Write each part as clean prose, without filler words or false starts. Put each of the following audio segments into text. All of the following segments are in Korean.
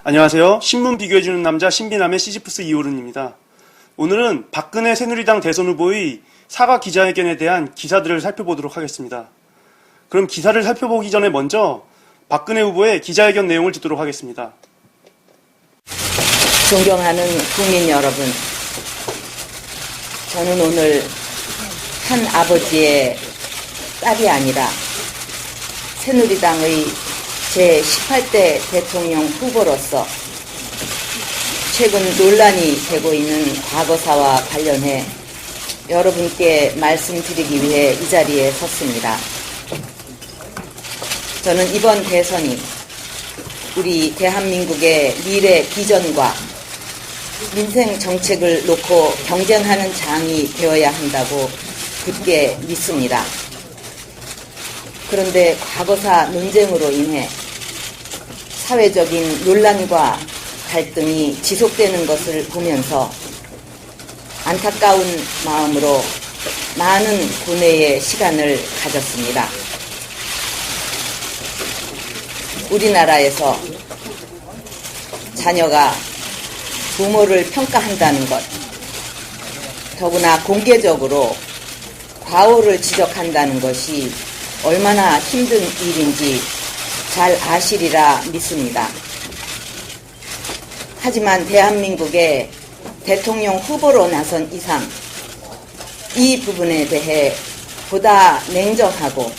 안녕하세요. 신문 비교해주는 남자 신비남의 시지프스 이호른입니다. 오늘은 박근혜 새누리당 대선 후보의 사과 기자회견에 대한 기사들을 살펴보도록 하겠습니다. 그럼 기사를 살펴보기 전에 먼저 박근혜 후보의 기자회견 내용을 듣도록 하겠습니다. 존경하는 국민 여러분, 저는 오늘 한 아버지의 딸이 아니라 새누리당의 제18대 대통령 후보로서 최근 논란이 되고 있는 과거사와 관련해 여러분께 말씀드리기 위해 이 자리에 섰습니다. 저는 이번 대선이 우리 대한민국의 미래 비전과 민생 정책을 놓고 경쟁하는 장이 되어야 한다고 굳게 믿습니다. 그런데 과거사 논쟁으로 인해 사회적인 논란과 갈등이 지속되는 것을 보면서 안타까운 마음으로 많은 고뇌의 시간을 가졌습니다. 우리나라에서 자녀가 부모를 평가한다는 것, 더구나 공개적으로 과오를 지적한다는 것이 얼마나 힘든 일인지 잘 아시리라 믿습니다. 하지만 대한민국의 대통령 후보로 나선 이상 이 부분에 대해 보다 냉정하고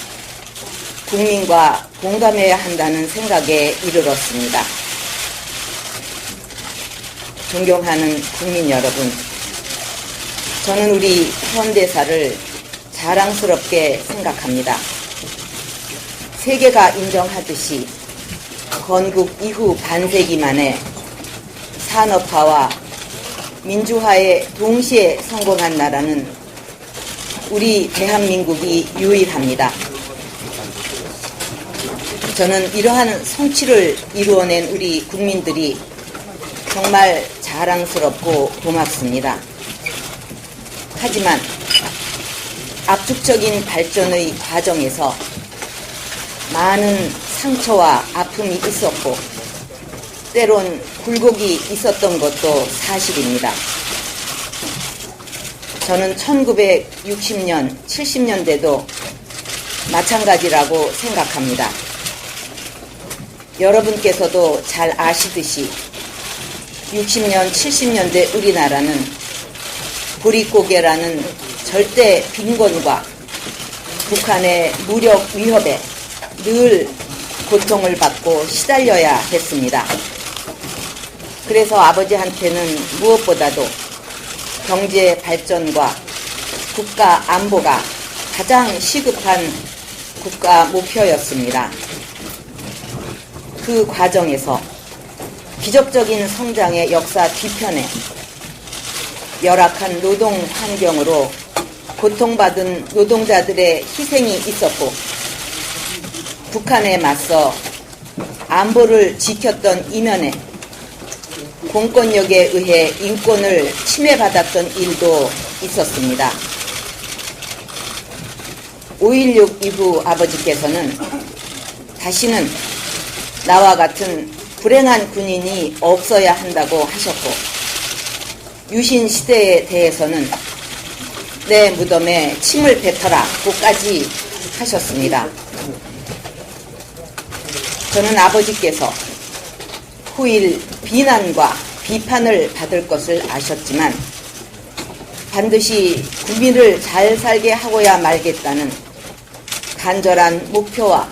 국민과 공감해야 한다는 생각에 이르렀습니다. 존경하는 국민 여러분, 저는 우리 현대사를 자랑스럽게 생각합니다. 세계가 인정하듯이 건국 이후 반세기 만에 산업화와 민주화에 동시에 성공한 나라는 우리 대한민국이 유일합니다. 저는 이러한 성취를 이루어낸 우리 국민들이 정말 자랑스럽고 고맙습니다. 하지만 압축적인 발전의 과정에서 많은 상처와 아픔이 있었고 때론 굴곡이 있었던 것도 사실입니다. 저는 1960년, 70년대도 마찬가지라고 생각합니다. 여러분께서도 잘 아시듯이 60년, 70년대 우리나라는 고립고개라는 절대 빈곤과 북한의 무력 위협에 늘 고통을 받고 시달려야 했습니다. 그래서 아버지한테는 무엇보다도 경제 발전과 국가 안보가 가장 시급한 국가 목표였습니다. 그 과정에서 기적적인 성장의 역사 뒤편에 열악한 노동 환경으로 고통받은 노동자들의 희생이 있었고 북한에 맞서 안보를 지켰던 이면에 공권력에 의해 인권을 침해받았던 일도 있었습니다. 5.16 이후 아버지께서는 다시는 나와 같은 불행한 군인이 없어야 한다고 하셨고 유신 시대에 대해서는 내 무덤에 침을 뱉어라고까지 하셨습니다. 저는 아버지께서 후일 비난과 비판을 받을 것을 아셨지만 반드시 국민을 잘 살게 하고야 말겠다는 간절한 목표와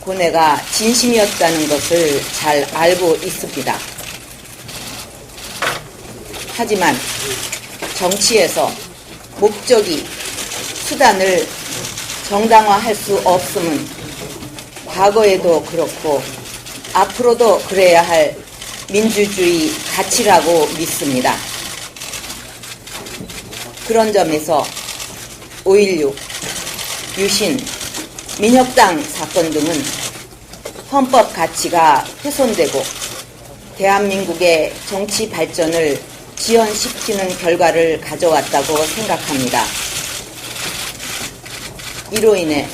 고뇌가 진심이었다는 것을 잘 알고 있습니다. 하지만 정치에서 목적이 수단을 정당화할 수 없음은 과거에도 그렇고 앞으로도 그래야 할 민주주의 가치라고 믿습니다. 그런 점에서 5.16, 유신, 민혁당 사건 등은 헌법 가치가 훼손되고 대한민국의 정치 발전을 지연시키는 결과를 가져왔다고 생각합니다. 이로 인해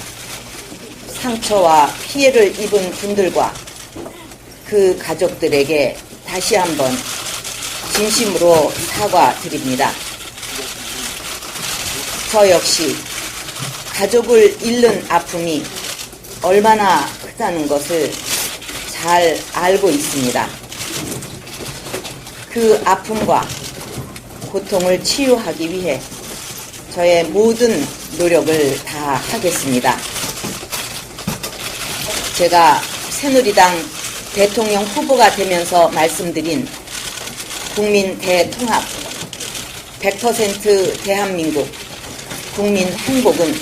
상처와 피해를 입은 분들과 그 가족들에게 다시 한번 진심으로 사과드립니다. 저 역시 가족을 잃는 아픔이 얼마나 크다는 것을 잘 알고 있습니다. 그 아픔과 고통을 치유하기 위해 저의 모든 노력을 다 하겠습니다. 제가 새누리당 대통령 후보가 되면서 말씀드린 국민 대통합, 100% 대한민국, 국민 행복은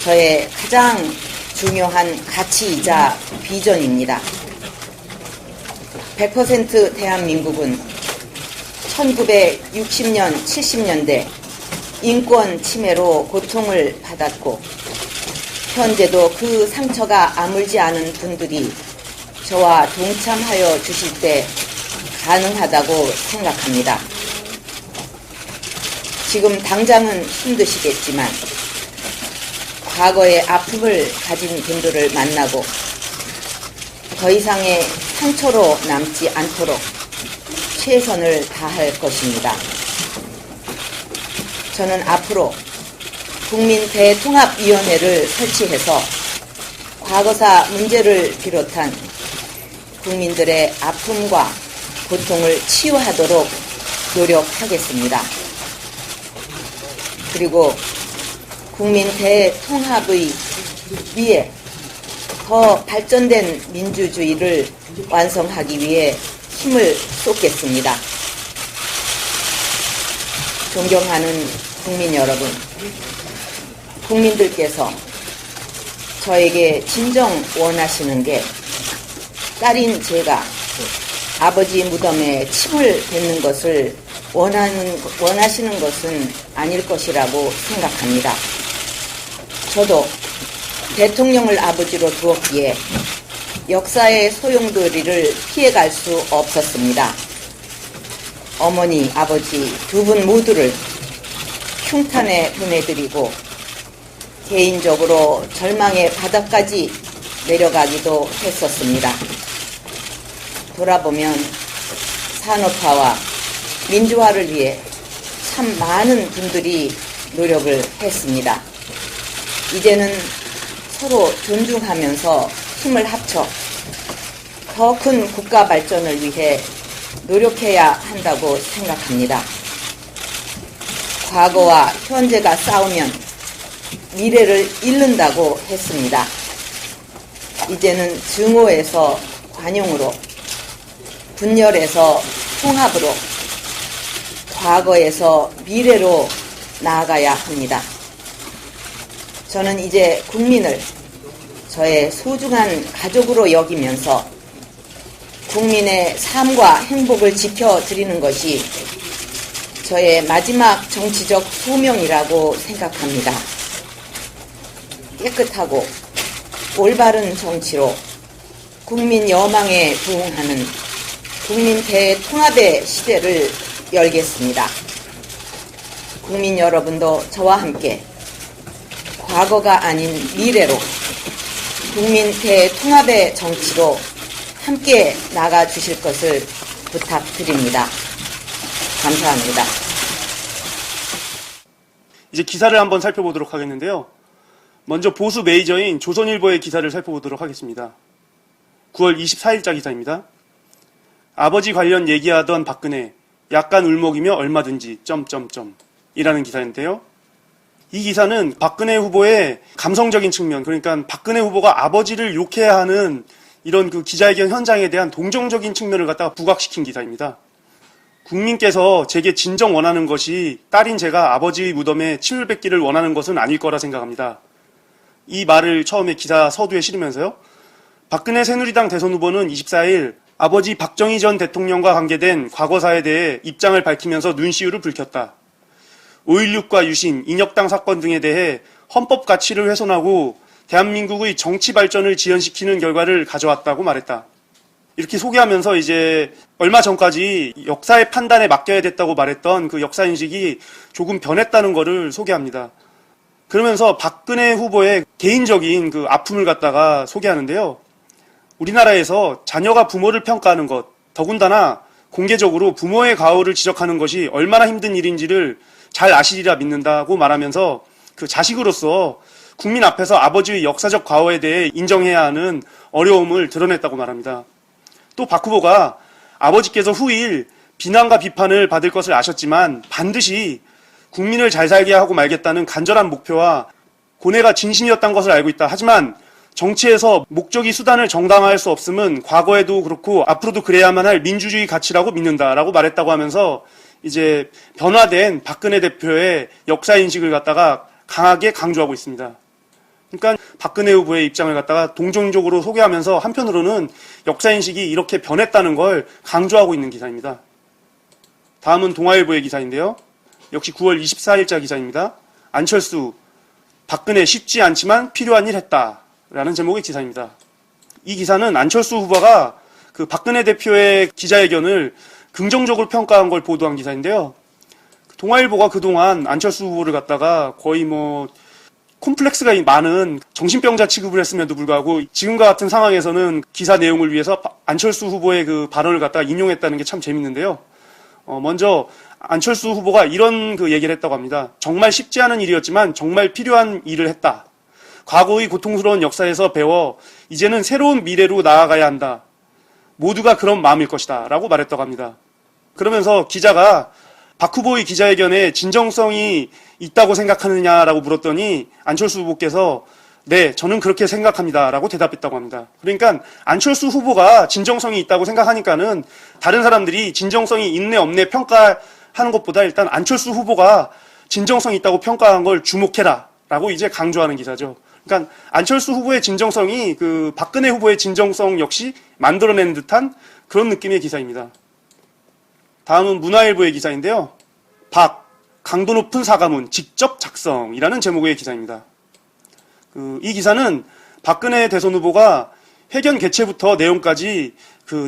저의 가장 중요한 가치이자 비전입니다. 100% 대한민국은 1960년, 70년대 인권 침해로 고통을 받았고 현재도 그 상처가 아물지 않은 분들이 저와 동참하여 주실 때 가능하다고 생각합니다. 지금 당장은 힘드시겠지만 과거의 아픔을 가진 분들을 만나고 더 이상의 상처로 남지 않도록 최선을 다할 것입니다. 저는 앞으로 국민 대통합위원회를 설치해서 과거사 문제를 비롯한 국민들의 아픔과 고통을 치유하도록 노력하겠습니다. 그리고 국민 대통합의 위해 더 발전된 민주주의를 완성하기 위해 힘을 쏟겠습니다. 존경하는 국민 여러분, 국민들께서 저에게 진정 원하시는 게 딸인 제가 아버지 무덤에 침을 뱉는 것을 원하시는 것은 아닐 것이라고 생각합니다. 저도 대통령을 아버지로 두었기에 역사의 소용돌이를 피해갈 수 없었습니다. 어머니, 아버지 두 분 모두를 흉탄에 보내드리고 개인적으로 절망의 바닥까지 내려가기도 했었습니다. 돌아보면 산업화와 민주화를 위해 참 많은 분들이 노력을 했습니다. 이제는 서로 존중하면서 힘을 합쳐 더 큰 국가 발전을 위해 노력해야 한다고 생각합니다. 과거와 현재가 싸우면 미래를 잃는다고 했습니다. 이제는 증오에서 관용으로, 분열에서 통합으로, 과거에서 미래로 나아가야 합니다. 저는 이제 국민을 저의 소중한 가족으로 여기면서 국민의 삶과 행복을 지켜드리는 것이 저의 마지막 정치적 소명이라고 생각합니다. 깨끗하고 올바른 정치로 국민 여망에 부응하는 국민 대통합의 시대를 열겠습니다. 국민 여러분도 저와 함께 과거가 아닌 미래로 국민 대통합의 정치로 함께 나가주실 것을 부탁드립니다. 감사합니다. 이제 기사를 한번 살펴보도록 하겠는데요. 먼저 보수 메이저인 조선일보의 기사를 살펴보도록 하겠습니다. 9월 24일자 기사입니다. 아버지 관련 얘기하던 박근혜, 약간 울먹이며 얼마든지 이라는 기사인데요. 이 기사는 박근혜 후보의 감성적인 측면, 그러니까 박근혜 후보가 아버지를 욕해야 하는 이런 그 기자회견 현장에 대한 동정적인 측면을 갖다가 부각시킨 기사입니다. 국민께서 제게 진정 원하는 것이 딸인 제가 아버지 무덤에 침을 뱉기를 원하는 것은 아닐 거라 생각합니다. 이 말을 처음에 기사 서두에 실으면서요. 박근혜 새누리당 대선 후보는 24일 아버지 박정희 전 대통령과 관계된 과거사에 대해 입장을 밝히면서 눈시울을 붉혔다. 5.16과 유신, 인혁당 사건 등에 대해 헌법 가치를 훼손하고 대한민국의 정치 발전을 지연시키는 결과를 가져왔다고 말했다. 이렇게 소개하면서 이제 얼마 전까지 역사의 판단에 맡겨야 됐다고 말했던 그 역사인식이 조금 변했다는 것을 소개합니다. 그러면서 박근혜 후보의 개인적인 그 아픔을 갖다가 소개하는데요. 우리나라에서 자녀가 부모를 평가하는 것, 더군다나 공개적으로 부모의 과오를 지적하는 것이 얼마나 힘든 일인지를 잘 아시리라 믿는다고 말하면서 그 자식으로서 국민 앞에서 아버지의 역사적 과오에 대해 인정해야 하는 어려움을 드러냈다고 말합니다. 또 박 후보가 아버지께서 후일 비난과 비판을 받을 것을 아셨지만 반드시 국민을 잘 살게 하고 말겠다는 간절한 목표와 고뇌가 진심이었던 것을 알고 있다. 하지만 정치에서 목적이 수단을 정당화할 수 없음은 과거에도 그렇고 앞으로도 그래야만 할 민주주의 가치라고 믿는다라고 말했다고 하면서 이제 변화된 박근혜 대표의 역사인식을 갖다가 강하게 강조하고 있습니다. 그러니까 박근혜 후보의 입장을 갖다가 동정적으로 소개하면서 한편으로는 역사인식이 이렇게 변했다는 걸 강조하고 있는 기사입니다. 다음은 동아일보의 기사인데요. 역시 9월 24일자 기사입니다. 안철수, 박근혜 쉽지 않지만 필요한 일 했다. 라는 제목의 기사입니다. 이 기사는 안철수 후보가 그 박근혜 대표의 기자회견을 긍정적으로 평가한 걸 보도한 기사인데요. 동아일보가 그동안 안철수 후보를 갖다가 거의 콤플렉스가 많은 정신병자 취급을 했음에도 불구하고 지금과 같은 상황에서는 기사 내용을 위해서 안철수 후보의 그 발언을 갖다가 인용했다는 게 참 재밌는데요. 먼저 안철수 후보가 이런 그 얘기를 했다고 합니다. 정말 쉽지 않은 일이었지만 정말 필요한 일을 했다. 과거의 고통스러운 역사에서 배워 이제는 새로운 미래로 나아가야 한다. 모두가 그런 마음일 것이다. 라고 말했다고 합니다. 그러면서 기자가 박 후보의 기자회견에 진정성이 있다고 생각하느냐라고 물었더니 안철수 후보께서 네, 저는 그렇게 생각합니다. 라고 대답했다고 합니다. 그러니까 안철수 후보가 진정성이 있다고 생각하니까는 다른 사람들이 진정성이 있네 없네 평가하는 것보다 일단 안철수 후보가 진정성이 있다고 평가한 걸 주목해라. 라고 이제 강조하는 기사죠. 그러니까 안철수 후보의 진정성이 그 박근혜 후보의 진정성 역시 만들어낸 듯한 그런 느낌의 기사입니다. 다음은 문화일보의 기사인데요. 강도 높은 사과문 직접 작성이라는 제목의 기사입니다. 이 기사는 박근혜 대선 후보가 회견 개최부터 내용까지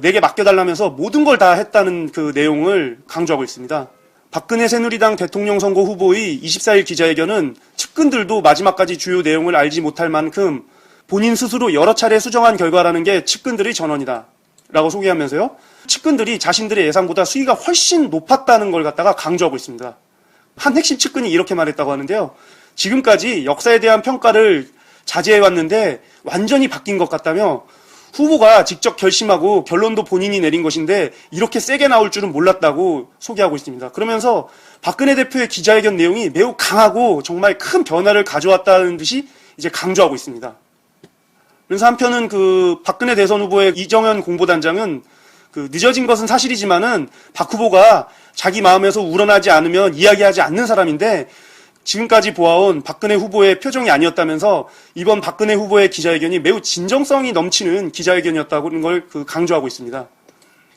내게 맡겨달라면서 모든 걸 다 했다는 그 내용을 강조하고 있습니다. 박근혜 새누리당 대통령 선거 후보의 24일 기자회견은 측근들도 마지막까지 주요 내용을 알지 못할 만큼 본인 스스로 여러 차례 수정한 결과라는 게 측근들의 전언이다. 라고 소개하면서요. 측근들이 자신들의 예상보다 수위가 훨씬 높았다는 걸 갖다가 강조하고 있습니다. 한 핵심 측근이 이렇게 말했다고 하는데요. 지금까지 역사에 대한 평가를 자제해왔는데 완전히 바뀐 것 같다며 후보가 직접 결심하고 결론도 본인이 내린 것인데 이렇게 세게 나올 줄은 몰랐다고 소개하고 있습니다. 그러면서 박근혜 대표의 기자회견 내용이 매우 강하고 정말 큰 변화를 가져왔다는 듯이 이제 강조하고 있습니다. 그래서 한편은 박근혜 대선 후보의 이정현 공보단장은 늦어진 것은 사실이지만은 박 후보가 자기 마음에서 우러나지 않으면 이야기하지 않는 사람인데 지금까지 보아온 박근혜 후보의 표정이 아니었다면서 이번 박근혜 후보의 기자회견이 매우 진정성이 넘치는 기자회견이었다는 걸 강조하고 있습니다.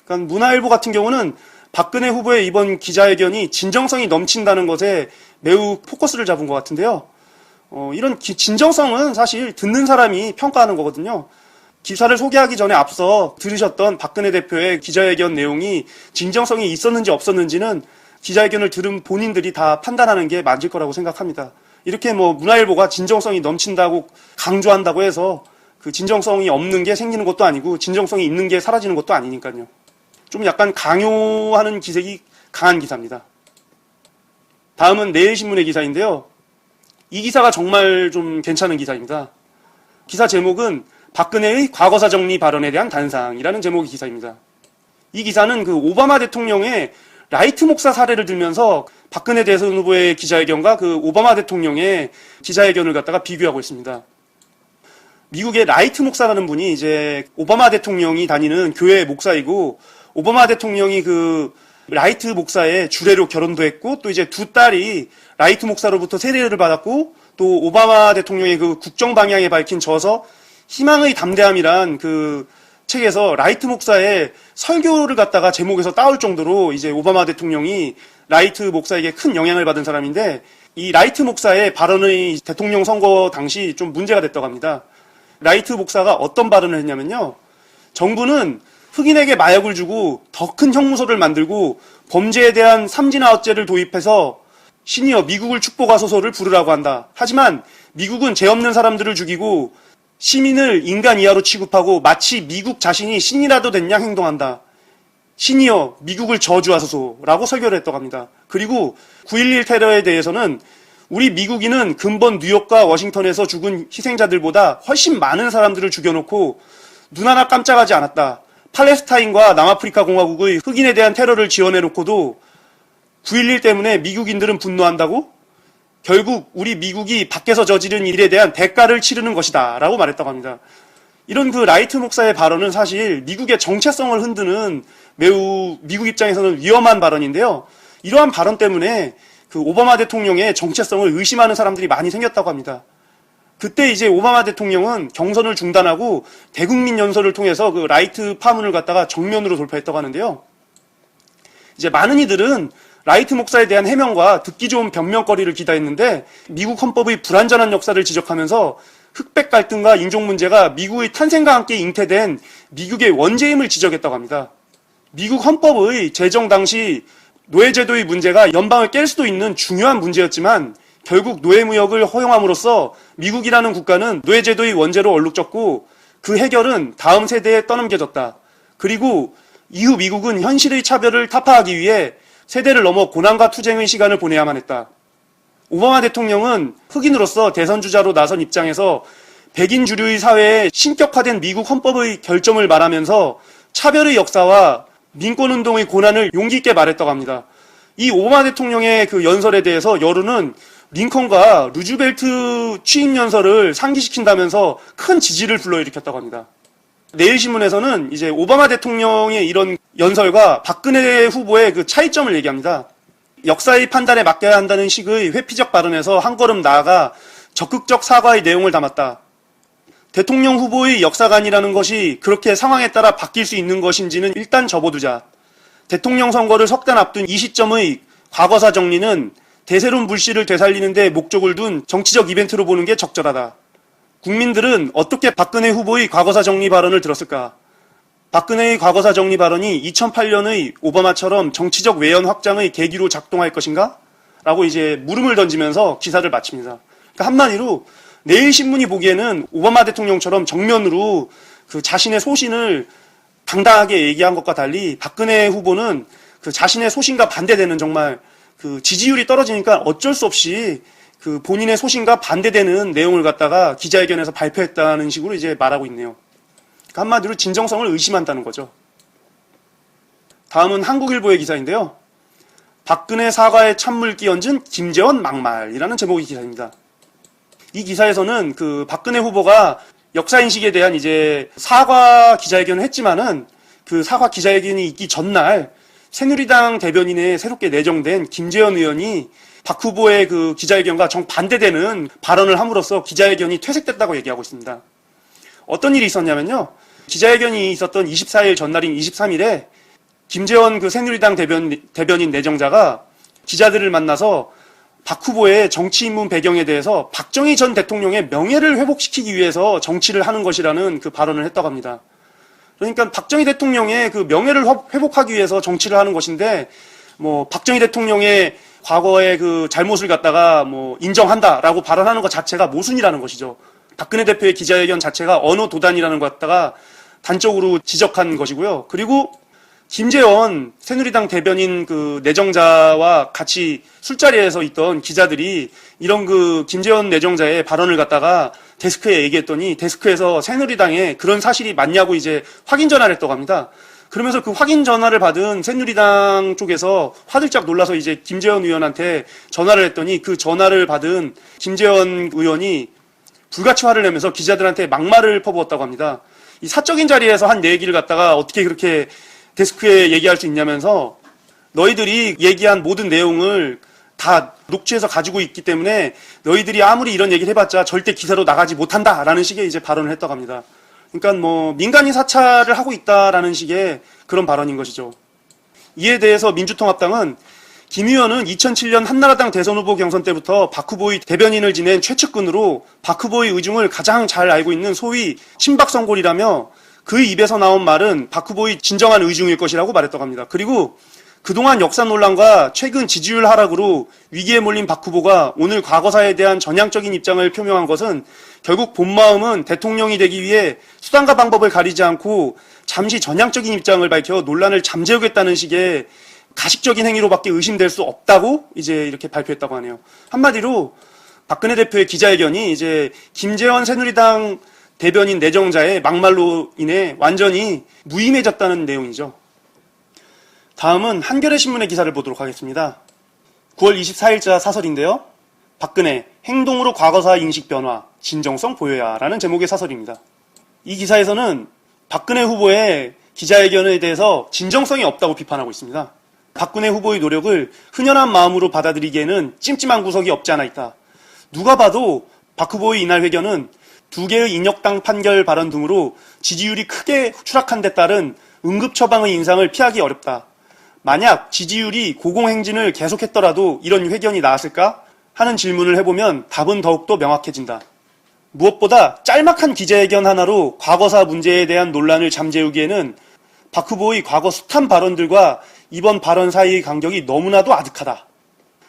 그러니까 문화일보 같은 경우는 박근혜 후보의 이번 기자회견이 진정성이 넘친다는 것에 매우 포커스를 잡은 것 같은데요. 이런 진정성은 사실 듣는 사람이 평가하는 거거든요. 기사를 소개하기 전에 앞서 들으셨던 박근혜 대표의 기자회견 내용이 진정성이 있었는지 없었는지는 기자회견을 들은 본인들이 다 판단하는 게 맞을 거라고 생각합니다. 이렇게 문화일보가 진정성이 넘친다고 강조한다고 해서 그 진정성이 없는 게 생기는 것도 아니고 진정성이 있는 게 사라지는 것도 아니니까요. 좀 약간 강요하는 기색이 강한 기사입니다. 다음은 내일신문의 기사인데요. 이 기사가 정말 좀 괜찮은 기사입니다. 기사 제목은 박근혜의 과거사 정리 발언에 대한 단상이라는 제목의 기사입니다. 이 기사는 오바마 대통령의 라이트 목사 사례를 들면서 박근혜 대선 후보의 기자회견과 오바마 대통령의 기자회견을 갖다가 비교하고 있습니다. 미국의 라이트 목사라는 분이 이제 오바마 대통령이 다니는 교회 목사이고 오바마 대통령이 라이트 목사의 주례로 결혼도 했고 또 이제 두 딸이 라이트 목사로부터 세례를 받았고 또 오바마 대통령의 국정 방향에 밝힌 저서 희망의 담대함이란 책에서 라이트 목사의 설교를 갖다가 제목에서 따올 정도로 이제 오바마 대통령이 라이트 목사에게 큰 영향을 받은 사람인데 이 라이트 목사의 발언의 대통령 선거 당시 좀 문제가 됐다고 합니다. 라이트 목사가 어떤 발언을 했냐면요. 정부는 흑인에게 마약을 주고 더 큰 형무소를 만들고 범죄에 대한 삼진아웃제를 도입해서 신이여 미국을 축복하소서를 부르라고 한다. 하지만 미국은 죄 없는 사람들을 죽이고 시민을 인간 이하로 취급하고 마치 미국 자신이 신이라도 된 양 행동한다. 신이여 미국을 저주하소서라고 설교를 했다고 합니다. 그리고 9.11 테러에 대해서는 우리 미국인은 근본 뉴욕과 워싱턴에서 죽은 희생자들보다 훨씬 많은 사람들을 죽여놓고 눈 하나 깜짝하지 않았다. 팔레스타인과 남아프리카 공화국의 흑인에 대한 테러를 지원해놓고도 9.11 때문에 미국인들은 분노한다고? 결국 우리 미국이 밖에서 저지른 일에 대한 대가를 치르는 것이다 라고 말했다고 합니다. 이런 그 라이트 목사의 발언은 사실 미국의 정체성을 흔드는 매우 미국 입장에서는 위험한 발언인데요. 이러한 발언 때문에 그 오바마 대통령의 정체성을 의심하는 사람들이 많이 생겼다고 합니다. 그때 이제 오바마 대통령은 경선을 중단하고 대국민 연설을 통해서 그 라이트 파문을 갖다가 정면으로 돌파했다고 하는데요. 이제 많은 이들은 라이트 목사에 대한 해명과 듣기 좋은 변명거리를 기대했는데 미국 헌법의 불완전한 역사를 지적하면서 흑백 갈등과 인종 문제가 미국의 탄생과 함께 잉태된 미국의 원죄임을 지적했다고 합니다. 미국 헌법의 제정 당시 노예제도의 문제가 연방을 깰 수도 있는 중요한 문제였지만 결국 노예무역을 허용함으로써 미국이라는 국가는 노예제도의 원죄로 얼룩졌고 그 해결은 다음 세대에 떠넘겨졌다. 그리고 이후 미국은 현실의 차별을 타파하기 위해 세대를 넘어 고난과 투쟁의 시간을 보내야만 했다. 오바마 대통령은 흑인으로서 대선주자로 나선 입장에서 백인 주류의 사회에 신격화된 미국 헌법의 결점을 말하면서 차별의 역사와 민권운동의 고난을 용기 있게 말했다고 합니다. 이 오바마 대통령의 그 연설에 대해서 여론은 링컨과 루즈벨트 취임 연설을 상기시킨다면서 큰 지지를 불러일으켰다고 합니다. 내일신문에서는 이제 오바마 대통령의 이런 연설과 박근혜 후보의 그 차이점을 얘기합니다. 역사의 판단에 맡겨야 한다는 식의 회피적 발언에서 한 걸음 나아가 적극적 사과의 내용을 담았다. 대통령 후보의 역사관이라는 것이 그렇게 상황에 따라 바뀔 수 있는 것인지는 일단 접어두자. 대통령 선거를 석 달 앞둔 이 시점의 과거사 정리는 대세론 불씨를 되살리는 데 목적을 둔 정치적 이벤트로 보는 게 적절하다. 국민들은 어떻게 박근혜 후보의 과거사 정리 발언을 들었을까? 박근혜의 과거사 정리 발언이 2008년의 오바마처럼 정치적 외연 확장의 계기로 작동할 것인가? 라고 이제 물음을 던지면서 기사를 마칩니다. 그러니까 한마디로 내일신문이 보기에는 오바마 대통령처럼 정면으로 그 자신의 소신을 당당하게 얘기한 것과 달리 박근혜 후보는 그 자신의 소신과 반대되는 정말 그 지지율이 떨어지니까 어쩔 수 없이 그 본인의 소신과 반대되는 내용을 갖다가 기자회견에서 발표했다는 식으로 이제 말하고 있네요. 그러니까 한마디로 진정성을 의심한다는 거죠. 다음은 한국일보의 기사인데요. 박근혜 사과에 찬물 끼얹은 김재원 막말이라는 제목의 기사입니다. 이 기사에서는 그 박근혜 후보가 역사인식에 대한 이제 사과 기자회견을 했지만은 그 사과 기자회견이 있기 전날 새누리당 대변인에 새롭게 내정된 김재원 의원이 박 후보의 그 기자회견과 정반대되는 발언을 함으로써 기자회견이 퇴색됐다고 얘기하고 있습니다. 어떤 일이 있었냐면요. 기자회견이 있었던 24일 전날인 23일에 김재원 그 새누리당 대변인 내정자가 기자들을 만나서 박 후보의 정치 입문 배경에 대해서 박정희 전 대통령의 명예를 회복시키기 위해서 정치를 하는 것이라는 그 발언을 했다고 합니다. 그러니까 박정희 대통령의 그 명예를 회복하기 위해서 정치를 하는 것인데, 뭐 박정희 대통령의 과거의 그 잘못을 갖다가 뭐 인정한다라고 발언하는 것 자체가 모순이라는 것이죠. 박근혜 대표의 기자회견 자체가 언어 도단이라는 것 갖다가 단적으로 지적한 것이고요. 그리고 김재원 새누리당 대변인 그 내정자와 같이 술자리에서 있던 기자들이 이런 그 김재원 내정자의 발언을 갖다가 데스크에 얘기했더니 데스크에서 새누리당에 그런 사실이 맞냐고 이제 확인 전화를 했다고 합니다. 그러면서 그 확인 전화를 받은 새누리당 쪽에서 화들짝 놀라서 이제 김재원 의원한테 전화를 했더니 그 전화를 받은 김재원 의원이 불같이 화를 내면서 기자들한테 막말을 퍼부었다고 합니다. 이 사적인 자리에서 한 얘기를 갖다가 어떻게 그렇게 데스크에 얘기할 수 있냐면서 너희들이 얘기한 모든 내용을 다 녹취해서 가지고 있기 때문에 너희들이 아무리 이런 얘기를 해봤자 절대 기사로 나가지 못한다라는 식의 이제 발언을 했다고 합니다. 그러니까 뭐 민간인 사찰을 하고 있다라는 식의 그런 발언인 것이죠. 이에 대해서 민주통합당은 김 의원은 2007년 한나라당 대선 후보 경선 때부터 박 후보의 대변인을 지낸 최측근으로 박 후보의 의중을 가장 잘 알고 있는 소위 친박성골이라며 그 입에서 나온 말은 박 후보의 진정한 의중일 것이라고 말했다고 합니다. 그리고 그동안 역사 논란과 최근 지지율 하락으로 위기에 몰린 박 후보가 오늘 과거사에 대한 전향적인 입장을 표명한 것은 결국 본 마음은 대통령이 되기 위해 수단과 방법을 가리지 않고 잠시 전향적인 입장을 밝혀 논란을 잠재우겠다는 식의 가식적인 행위로밖에 의심될 수 없다고 이제 이렇게 발표했다고 하네요. 한마디로 박근혜 대표의 기자회견이 이제 김재원 새누리당 대변인 내정자의 막말로 인해 완전히 무의미해졌다는 내용이죠. 다음은 한겨레 신문의 기사를 보도록 하겠습니다. 9월 24일자 사설인데요. 박근혜, 행동으로 과거사 인식 변화, 진정성 보여야 라는 제목의 사설입니다. 이 기사에서는 박근혜 후보의 기자회견에 대해서 진정성이 없다고 비판하고 있습니다. 박근혜 후보의 노력을 흔연한 마음으로 받아들이기에는 찜찜한 구석이 없지 않아 있다. 누가 봐도 박 후보의 이날 회견은 2개의 인혁당 판결 발언 등으로 지지율이 크게 추락한 데 따른 응급처방의 인상을 피하기 어렵다. 만약 지지율이 고공행진을 계속했더라도 이런 회견이 나왔을까? 하는 질문을 해보면 답은 더욱더 명확해진다. 무엇보다 짤막한 기자회견 하나로 과거사 문제에 대한 논란을 잠재우기에는 박 후보의 과거 숱한 발언들과 이번 발언 사이의 간격이 너무나도 아득하다.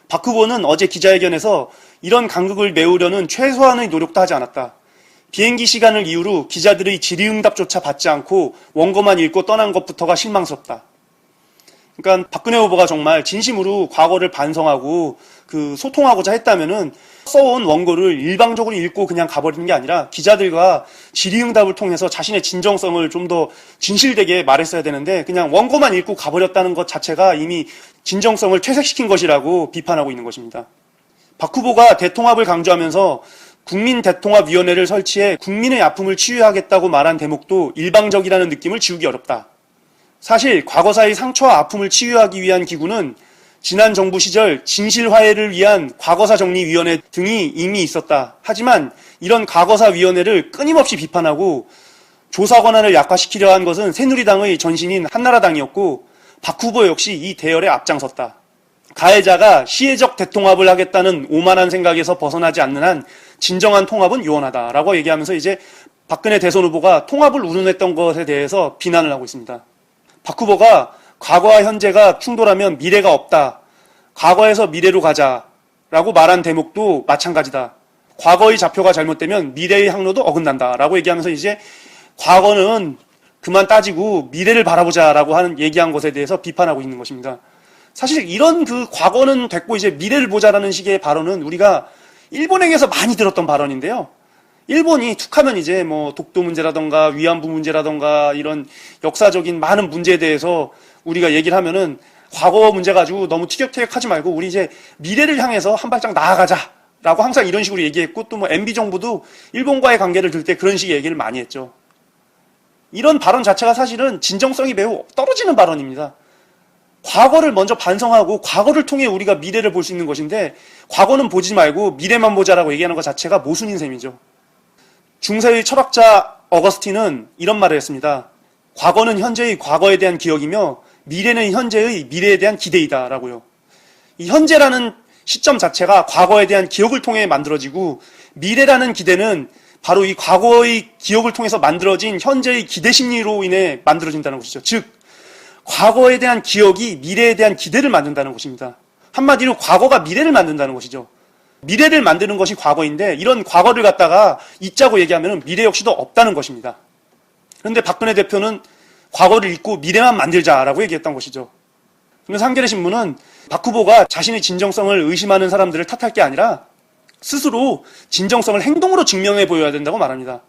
박 후보는 어제 기자회견에서 이런 간극을 메우려는 최소한의 노력도 하지 않았다. 비행기 시간을 이유로 기자들의 질의응답조차 받지 않고 원고만 읽고 떠난 것부터가 실망스럽다. 그러니까 박근혜 후보가 정말 진심으로 과거를 반성하고 소통하고자 했다면은 써온 원고를 일방적으로 읽고 그냥 가버리는 게 아니라 기자들과 질의응답을 통해서 자신의 진정성을 좀 더 진실되게 말했어야 되는데 그냥 원고만 읽고 가버렸다는 것 자체가 이미 진정성을 퇴색시킨 것이라고 비판하고 있는 것입니다. 박 후보가 대통합을 강조하면서 국민대통합위원회를 설치해 국민의 아픔을 치유하겠다고 말한 대목도 일방적이라는 느낌을 지우기 어렵다. 사실 과거사의 상처와 아픔을 치유하기 위한 기구는 지난 정부 시절 진실화해를 위한 과거사정리위원회 등이 이미 있었다. 하지만 이런 과거사위원회를 끊임없이 비판하고 조사 권한을 약화시키려 한 것은 새누리당의 전신인 한나라당이었고 박 후보 역시 이 대열에 앞장섰다. 가해자가 시혜적 대통합을 하겠다는 오만한 생각에서 벗어나지 않는 한 진정한 통합은 요원하다라고 얘기하면서 이제 박근혜 대선 후보가 통합을 운운했던 것에 대해서 비난을 하고 있습니다. 박 후보가 과거와 현재가 충돌하면 미래가 없다. 과거에서 미래로 가자라고 말한 대목도 마찬가지다. 과거의 좌표가 잘못되면 미래의 항로도 어긋난다라고 얘기하면서 이제 과거는 그만 따지고 미래를 바라보자라고 얘기한 것에 대해서 비판하고 있는 것입니다. 사실 이런 과거는 됐고 이제 미래를 보자라는 식의 발언은 우리가 일본에게서 많이 들었던 발언인데요. 일본이 툭하면 이제 독도 문제라던가 위안부 문제라던가 이런 역사적인 많은 문제에 대해서 우리가 얘기를 하면은 과거 문제 가지고 너무 티격태격하지 말고 우리 이제 미래를 향해서 한 발짝 나아가자라고 항상 이런 식으로 얘기했고 또 MB 정부도 일본과의 관계를 들 때 그런 식의 얘기를 많이 했죠. 이런 발언 자체가 사실은 진정성이 매우 떨어지는 발언입니다. 과거를 먼저 반성하고 과거를 통해 우리가 미래를 볼 수 있는 것인데 과거는 보지 말고 미래만 보자라고 얘기하는 것 자체가 모순인 셈이죠. 중세의 철학자 어거스틴은 이런 말을 했습니다. 과거는 현재의 과거에 대한 기억이며 미래는 현재의 미래에 대한 기대이다라고요. 이 현재라는 시점 자체가 과거에 대한 기억을 통해 만들어지고 미래라는 기대는 바로 이 과거의 기억을 통해서 만들어진 현재의 기대 심리로 인해 만들어진다는 것이죠. 즉 과거에 대한 기억이 미래에 대한 기대를 만든다는 것입니다. 한마디로 과거가 미래를 만든다는 것이죠. 미래를 만드는 것이 과거인데 이런 과거를 갖다가 잊자고 얘기하면 미래 역시도 없다는 것입니다. 그런데 박근혜 대표는 과거를 잊고 미래만 만들자라고 얘기했던 것이죠. 그래서 한겨레 신문은 박 후보가 자신의 진정성을 의심하는 사람들을 탓할 게 아니라 스스로 진정성을 행동으로 증명해 보여야 된다고 말합니다.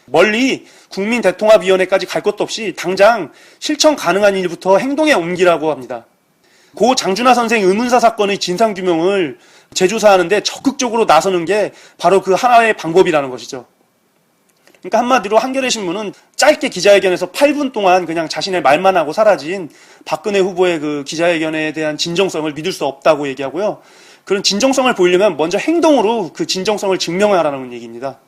멀리 국민대통합위원회까지 갈 것도 없이 당장 실천 가능한 일부터 행동에 옮기라고 합니다. 고 장준하 선생 의문사 사건의 진상규명을 재조사하는데 적극적으로 나서는 게 바로 그 하나의 방법이라는 것이죠. 그러니까 한마디로 한겨레 신문은 짧게 기자회견에서 8분 동안 그냥 자신의 말만 하고 사라진 박근혜 후보의 기자회견에 대한 진정성을 믿을 수 없다고 얘기하고요. 그런 진정성을 보이려면 먼저 행동으로 그 진정성을 증명하라는 얘기입니다.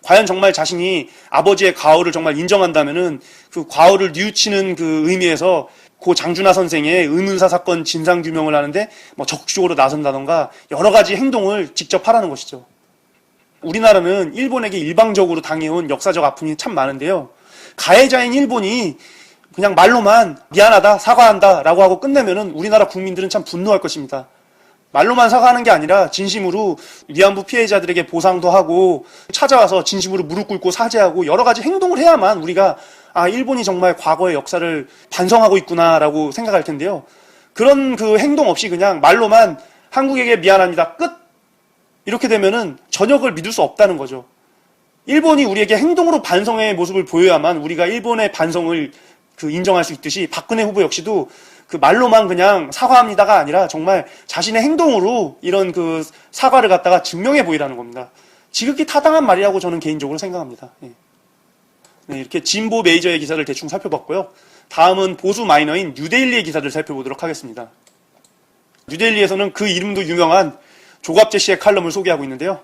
과연 정말 자신이 아버지의 과오를 정말 인정한다면은 그 과오를 뉘우치는 그 의미에서 고 장준하 선생의 의문사 사건 진상규명을 하는데 적극적으로 나선다던가 여러 가지 행동을 직접 하라는 것이죠. 우리나라는 일본에게 일방적으로 당해온 역사적 아픔이 참 많은데요. 가해자인 일본이 그냥 말로만 미안하다, 사과한다 라고 하고 끝내면은 우리나라 국민들은 참 분노할 것입니다. 말로만 사과하는 게 아니라 진심으로 위안부 피해자들에게 보상도 하고 찾아와서 진심으로 무릎 꿇고 사죄하고 여러 가지 행동을 해야만 우리가 일본이 정말 과거의 역사를 반성하고 있구나라고 생각할 텐데요. 그런 그 행동 없이 그냥 말로만 한국에게 미안합니다. 끝! 이렇게 되면은 전혀 그걸 믿을 수 없다는 거죠. 일본이 우리에게 행동으로 반성의 모습을 보여야만 우리가 일본의 반성을 인정할 수 있듯이 박근혜 후보 역시도 그 말로만 그냥 사과합니다가 아니라 정말 자신의 행동으로 이런 그 사과를 갖다가 증명해 보이라는 겁니다. 지극히 타당한 말이라고 저는 개인적으로 생각합니다. 네, 이렇게 진보 메이저의 기사를 대충 살펴봤고요. 다음은 보수 마이너인 뉴데일리의 기사를 살펴보도록 하겠습니다. 뉴데일리에서는 그 이름도 유명한 조갑재 씨의 칼럼을 소개하고 있는데요.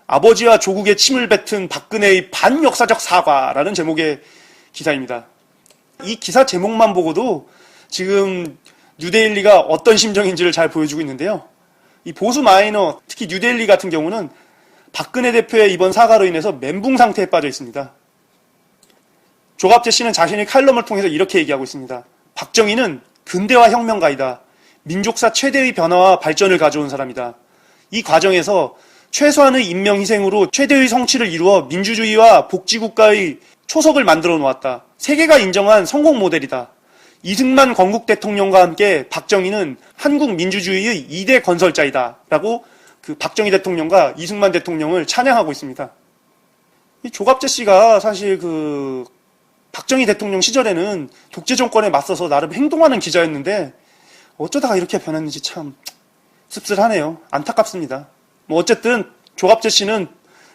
아버지와 조국의 침을 뱉은 박근혜의 반역사적 사과라는 제목의 기사입니다. 이 기사 제목만 보고도 지금 뉴데일리가 어떤 심정인지를 잘 보여주고 있는데요. 이 보수 마이너, 특히 뉴데일리 같은 경우는 박근혜 대표의 이번 사과로 인해서 멘붕 상태에 빠져 있습니다. 조갑재 씨는 자신의 칼럼을 통해서 이렇게 얘기하고 있습니다. 박정희는 근대화 혁명가이다. 민족사 최대의 변화와 발전을 가져온 사람이다. 이 과정에서 최소한의 인명희생으로 최대의 성취를 이루어 민주주의와 복지국가의 초석을 만들어 놓았다. 세계가 인정한 성공 모델이다. 이승만 건국 대통령과 함께 박정희는 한국 민주주의의 2대 건설자이다. 라고 그 박정희 대통령과 이승만 대통령을 찬양하고 있습니다. 이 조갑재 씨가 사실 그 박정희 대통령 시절에는 독재 정권에 맞서서 나름 행동하는 기자였는데 어쩌다가 이렇게 변했는지 참 씁쓸하네요. 안타깝습니다. 뭐 어쨌든 조갑재 씨는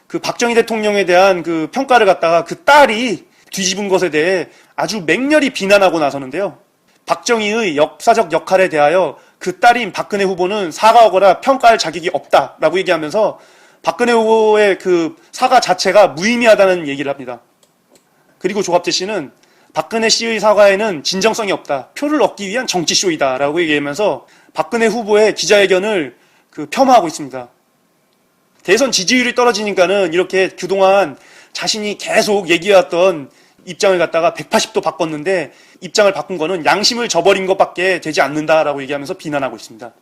그 박정희 대통령에 대한 그 평가를 갖다가 그 딸이 뒤집은 것에 대해 아주 맹렬히 비난하고 나서는데요. 박정희의 역사적 역할에 대하여 그 딸인 박근혜 후보는 사과하거나 평가할 자격이 없다라고 얘기하면서 박근혜 후보의 그 사과 자체가 무의미하다는 얘기를 합니다. 그리고 조갑재 씨는 박근혜 씨의 사과에는 진정성이 없다. 표를 얻기 위한 정치쇼이다라고 얘기하면서 박근혜 후보의 기자회견을 폄하하고 있습니다. 대선 지지율이 떨어지니까는 이렇게 그동안 자신이 계속 얘기해왔던 입장을 갖다가 180도 바꿨는데 입장을 바꾼 거는 양심을 저버린 것밖에 되지 않는다라고 얘기하면서 비난하고 있습니다.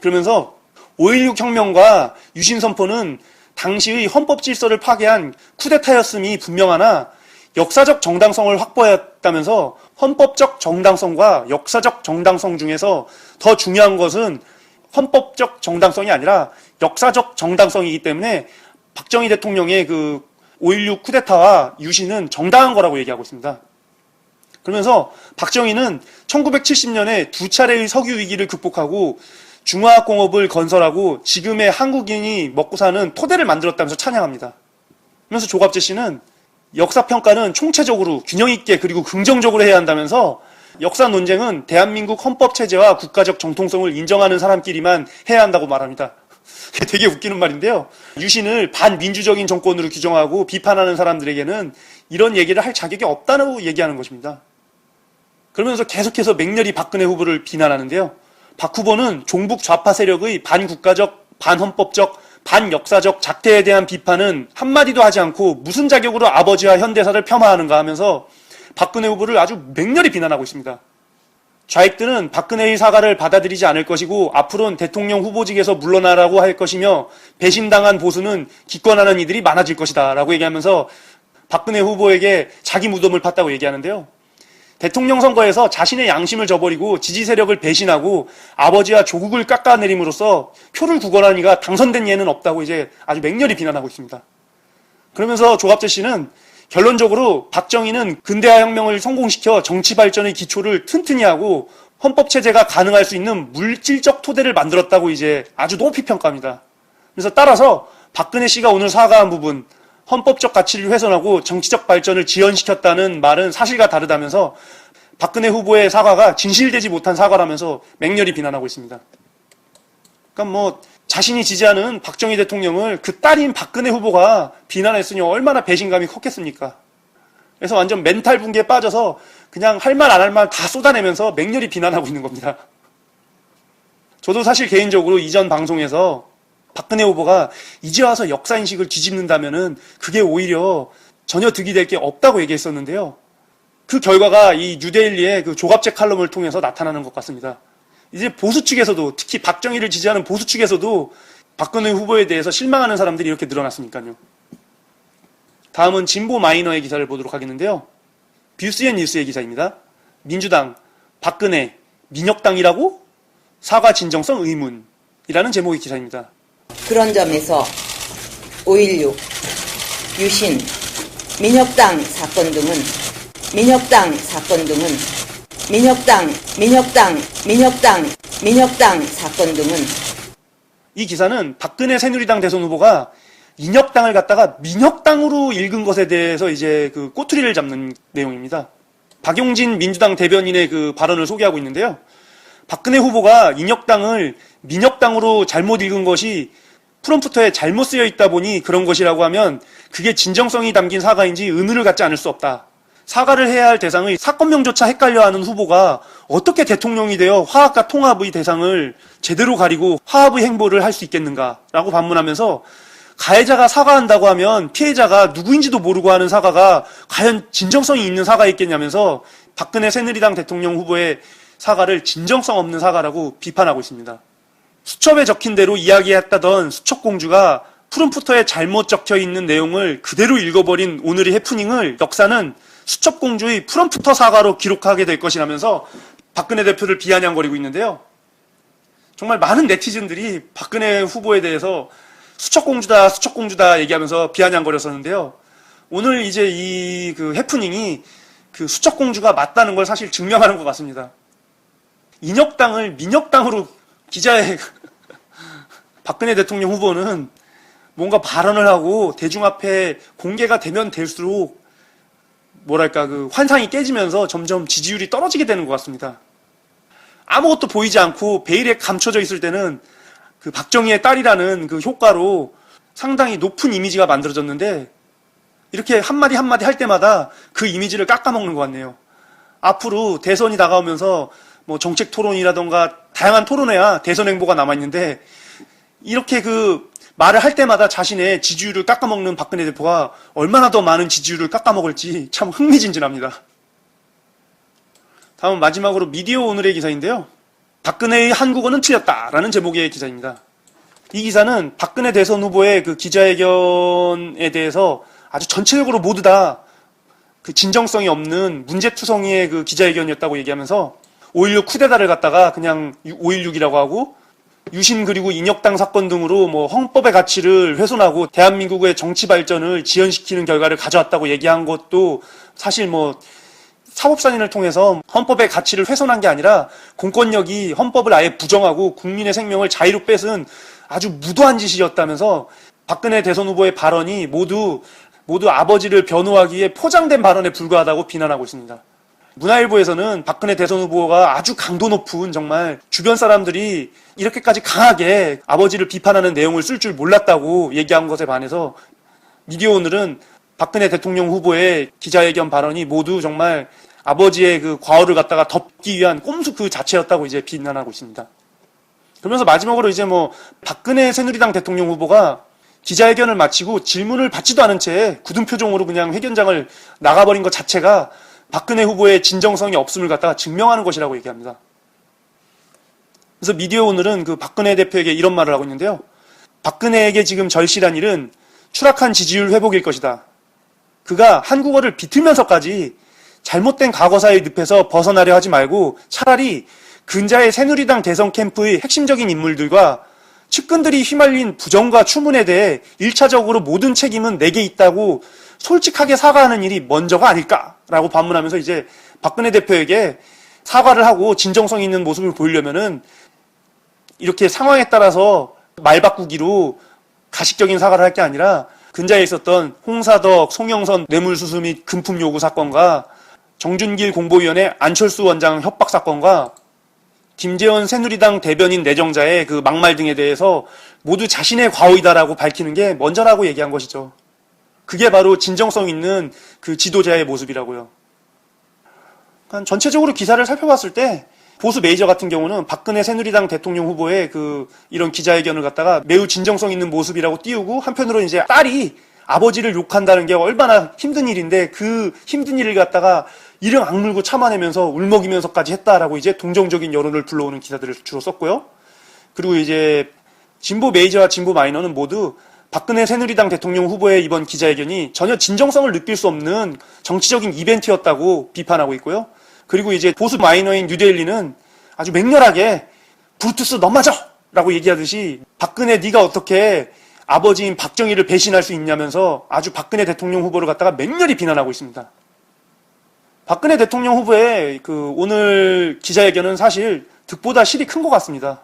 그러면서 5.16 혁명과 유신 선포는 당시의 헌법 질서를 파괴한 쿠데타였음이 분명하나 역사적 정당성을 확보했다면서 헌법적 정당성과 역사적 정당성 중에서 더 중요한 것은 헌법적 정당성이 아니라 역사적 정당성이기 때문에 박정희 대통령의 그 5.16 쿠데타와 유신은 정당한 거라고 얘기하고 있습니다. 그러면서 박정희는 1970년에 두 차례의 석유 위기를 극복하고 중화공업을 건설하고 지금의 한국인이 먹고 사는 토대를 만들었다면서 찬양합니다. 그러면서 조갑재 씨는 역사평가는 총체적으로 균형 있게 그리고 긍정적으로 해야 한다면서 역사 논쟁은 대한민국 헌법체제와 국가적 정통성을 인정하는 사람끼리만 해야 한다고 말합니다. 되게 웃기는 말인데요. 유신을 반민주적인 정권으로 규정하고 비판하는 사람들에게는 이런 얘기를 할 자격이 없다고 얘기하는 것입니다. 그러면서 계속해서 맹렬히 박근혜 후보를 비난하는데요. 박 후보는 종북 좌파 세력의 반국가적, 반헌법적, 반역사적 작태에 대한 비판은 한마디도 하지 않고 무슨 자격으로 아버지와 현대사를 폄하하는가 하면서 박근혜 후보를 아주 맹렬히 비난하고 있습니다. 좌익들은 박근혜의 사과를 받아들이지 않을 것이고 앞으로는 대통령 후보직에서 물러나라고 할 것이며 배신당한 보수는 기권하는 이들이 많아질 것이다 라고 얘기하면서 박근혜 후보에게 자기 무덤을 팠다고 얘기하는데요. 대통령 선거에서 자신의 양심을 저버리고 지지 세력을 배신하고 아버지와 조국을 깎아내림으로써 표를 구걸한 이가 당선된 예는 없다고 이제 아주 맹렬히 비난하고 있습니다. 그러면서 조갑재 씨는 결론적으로 박정희는 근대화 혁명을 성공시켜 정치 발전의 기초를 튼튼히 하고 헌법체제가 가능할 수 있는 물질적 토대를 만들었다고 이제 아주 높이 평가합니다. 그래서 따라서 박근혜 씨가 오늘 사과한 부분, 헌법적 가치를 훼손하고 정치적 발전을 지연시켰다는 말은 사실과 다르다면서 박근혜 후보의 사과가 진실되지 못한 사과라면서 맹렬히 비난하고 있습니다. 그러니까 뭐 자신이 지지하는 박정희 대통령을 그 딸인 박근혜 후보가 비난했으니 얼마나 배신감이 컸겠습니까? 그래서 완전 멘탈 붕괴에 빠져서 그냥 할 말 안 할 말 다 쏟아내면서 맹렬히 비난하고 있는 겁니다. 저도 사실 개인적으로 이전 방송에서 박근혜 후보가 이제 와서 역사인식을 뒤집는다면은 그게 오히려 전혀 득이 될 게 없다고 얘기했었는데요. 그 결과가 이 뉴데일리의 그 조갑제 칼럼을 통해서 나타나는 것 같습니다. 이제 보수 측에서도, 특히 박정희를 지지하는 보수 측에서도 박근혜 후보에 대해서 실망하는 사람들이 이렇게 늘어났으니까요. 다음은 진보 마이너의 기사를 보도록 하겠는데요. 뷰스앤뉴스의 기사입니다. 민주당, 박근혜, 민혁당이라고? 사과 진정성 의문이라는 제목의 기사입니다. 그런 점에서 5.16, 유신, 민혁당 사건 등은 민혁당 사건 등은 이 기사는 박근혜 새누리당 대선 후보가 인혁당을 갖다가 민혁당으로 읽은 것에 대해서 이제 그 꼬투리를 잡는 내용입니다. 박용진 민주당 대변인의 그 발언을 소개하고 있는데요. 박근혜 후보가 인혁당을 민혁당으로 잘못 읽은 것이 프롬프터에 잘못 쓰여 있다 보니 그런 것이라고 하면 그게 진정성이 담긴 사과인지 의문을 갖지 않을 수 없다. 사과를 해야 할 대상의 사건명조차 헷갈려하는 후보가 어떻게 대통령이 되어 화합과 통합의 대상을 제대로 가리고 화합의 행보를 할 수 있겠는가라고 반문하면서 가해자가 사과한다고 하면 피해자가 누구인지도 모르고 하는 사과가 과연 진정성이 있는 사과였겠냐면서 박근혜 새누리당 대통령 후보의 사과를 진정성 없는 사과라고 비판하고 있습니다. 수첩에 적힌 대로 이야기했다던 수첩공주가 프롬프터에 잘못 적혀 있는 내용을 그대로 읽어버린 오늘의 해프닝을 역사는 수첩공주의 프롬프터 사과로 기록하게 될 것이라면서 박근혜 대표를 비아냥거리고 있는데요. 정말 많은 네티즌들이 박근혜 후보에 대해서 수첩공주다 얘기하면서 비아냥거렸었는데요. 오늘 이제 이 그 해프닝이 그 수첩공주가 맞다는 걸 사실 증명하는 것 같습니다. 인혁당을 민혁당으로 기자의 박근혜 대통령 후보는 뭔가 발언을 하고 대중 앞에 공개가 되면 될수록 뭐랄까 그 환상이 깨지면서 점점 지지율이 떨어지게 되는 것 같습니다. 아무것도 보이지 않고 베일에 감춰져 있을 때는 그 박정희의 딸이라는 그 효과로 상당히 높은 이미지가 만들어졌는데 이렇게 한마디 한마디 할 때마다 그 이미지를 깎아먹는 것 같네요. 앞으로 대선이 다가오면서 뭐 정책 토론이라던가 다양한 토론회야 대선 행보가 남아있는데 이렇게 그 말을 할 때마다 자신의 지지율을 깎아먹는 박근혜 대표가 얼마나 더 많은 지지율을 깎아먹을지 참 흥미진진합니다. 다음 마지막으로 미디어 오늘의 기사인데요. 박근혜의 한국어는 틀렸다라는 제목의 기사입니다. 이 기사는 박근혜 대선 후보의 그 기자회견에 대해서 아주 전체적으로 모두 다 그 진정성이 없는 문제투성이의 그 기자회견이었다고 얘기하면서 5.16 쿠데타를 갖다가 그냥 5.16이라고 하고 유신 그리고 인혁당 사건 등으로 뭐 헌법의 가치를 훼손하고 대한민국의 정치 발전을 지연시키는 결과를 가져왔다고 얘기한 것도 사실 뭐 사법살인을 통해서 헌법의 가치를 훼손한 게 아니라 공권력이 헌법을 아예 부정하고 국민의 생명을 자유로 뺏은 아주 무도한 짓이었다면서 박근혜 대선 후보의 발언이 모두 아버지를 변호하기에 포장된 발언에 불과하다고 비난하고 있습니다. 문화일보에서는 박근혜 대선 후보가 아주 강도 높은 정말 주변 사람들이 이렇게까지 강하게 아버지를 비판하는 내용을 쓸 줄 몰랐다고 얘기한 것에 반해서 미디어 오늘은 박근혜 대통령 후보의 기자회견 발언이 모두 정말 아버지의 그 과오를 갖다가 덮기 위한 꼼수 그 자체였다고 이제 비난하고 있습니다. 그러면서 마지막으로 이제 뭐 박근혜 새누리당 대통령 후보가 기자회견을 마치고 질문을 받지도 않은 채 굳은 표정으로 그냥 회견장을 나가버린 것 자체가 박근혜 후보의 진정성이 없음을 갖다가 증명하는 것이라고 얘기합니다. 그래서 미디어 오늘은 그 박근혜 대표에게 이런 말을 하고 있는데요. 박근혜에게 지금 절실한 일은 추락한 지지율 회복일 것이다. 그가 한국어를 비틀면서까지 잘못된 과거사의 늪에서 벗어나려 하지 말고 차라리 근자의 새누리당 대선 캠프의 핵심적인 인물들과 측근들이 휘말린 부정과 추문에 대해 1차적으로 모든 책임은 내게 있다고 솔직하게 사과하는 일이 먼저가 아닐까라고 반문하면서 이제 박근혜 대표에게 사과를 하고 진정성 있는 모습을 보이려면은 이렇게 상황에 따라서 말 바꾸기로 가식적인 사과를 할 게 아니라 근자에 있었던 홍사덕, 송영선 뇌물수수 및 금품 요구 사건과 정준길 공보위원회 안철수 원장 협박 사건과 김재원 새누리당 대변인 내정자의 그 막말 등에 대해서 모두 자신의 과오이다라고 밝히는 게 먼저라고 얘기한 것이죠. 그게 바로 진정성 있는 그 지도자의 모습이라고요. 그러니까 전체적으로 기사를 살펴봤을 때 보수 메이저 같은 경우는 박근혜 새누리당 대통령 후보의 그 이런 기자회견을 갖다가 매우 진정성 있는 모습이라고 띄우고 한편으로 이제 딸이 아버지를 욕한다는 게 얼마나 힘든 일인데 그 힘든 일을 갖다가 이를 악물고 참아내면서 울먹이면서까지 했다라고 이제 동정적인 여론을 불러오는 기사들을 주로 썼고요. 그리고 이제 진보 메이저와 진보 마이너는 모두 박근혜 새누리당 대통령 후보의 이번 기자회견이 전혀 진정성을 느낄 수 없는 정치적인 이벤트였다고 비판하고 있고요. 그리고 이제 보수 마이너인 뉴데일리는 아주 맹렬하게 브루투스 너 맞아! 라고 얘기하듯이 박근혜 네가 어떻게 아버지인 박정희를 배신할 수 있냐면서 아주 박근혜 대통령 후보를 갖다가 맹렬히 비난하고 있습니다. 박근혜 대통령 후보의 오늘 기자회견은 사실 득보다 실이 큰 것 같습니다.